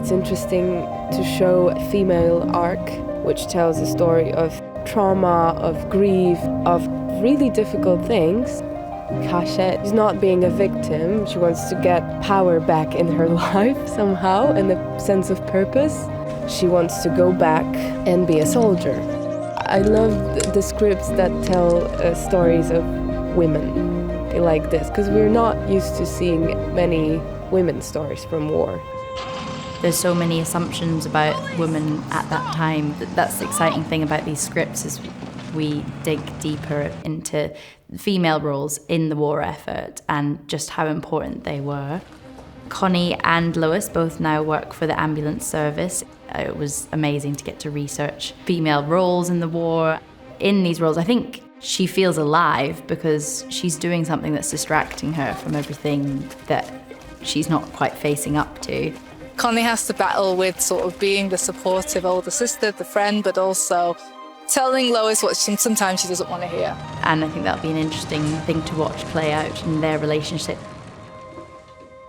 it's interesting to show a female arc which tells a story of trauma, of grief, of really difficult things. Kasia is not being a victim. She wants to get power back in her life somehow and a sense of purpose. She wants to go back and be a soldier. I love the scripts that tell stories of women like this, because we're not used to seeing many women's stories from war. There's so many assumptions about women at that time. That's the exciting thing about these scripts, is we dig deeper into female roles in the war effort and just how important they were. Connie and Lois both now work for the ambulance service. It was amazing to get to research female roles in the war. In these roles, I think she feels alive because she's doing something that's distracting her from everything that she's not quite facing up to. Connie has to battle with sort of being the supportive older sister, the friend, but also telling Lois what sometimes she doesn't want to hear. And I think that'll be an interesting thing to watch play out in their relationship.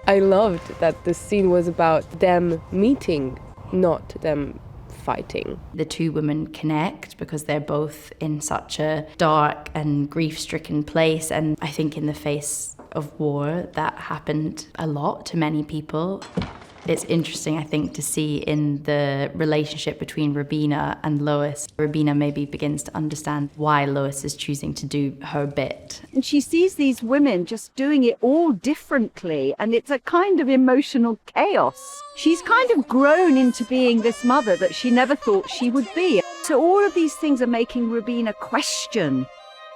I loved that the scene was about them meeting, not them fighting. The two women connect because they're both in such a dark and grief-stricken place, and I think in the face of war that happened a lot to many people. It's interesting, I think, to see in the relationship between Rubina and Lois. Rubina maybe begins to understand why Lois is choosing to do her bit. And she sees these women just doing it all differently, and it's a kind of emotional chaos. She's kind of grown into being this mother that she never thought she would be. So all of these things are making Rubina question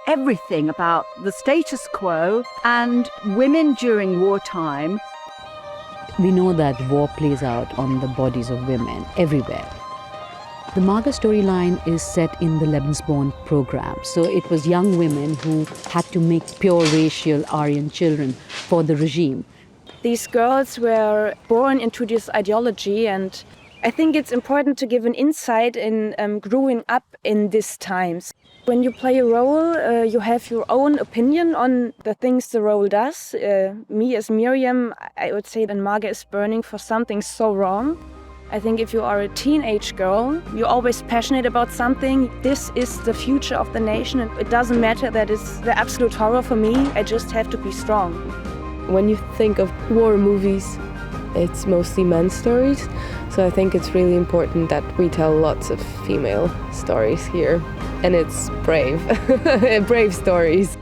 everything about the status quo and women during wartime. We know that war plays out on the bodies of women everywhere. The Marga storyline is set in the Lebensborn program. So it was young women who had to make pure racial Aryan children for the regime. These girls were born into this ideology, and I think it's important to give an insight in growing up in these times. When you play a role, you have your own opinion on the things the role does. Me as Miriam, I would say that Marga is burning for something so wrong. I think if you are a teenage girl, you're always passionate about something. This is the future of the nation, and it doesn't matter that it's the absolute horror for me. I just have to be strong. When you think of war movies, it's mostly men's stories. So I think it's really important that we tell lots of female stories here. And it's brave, brave stories.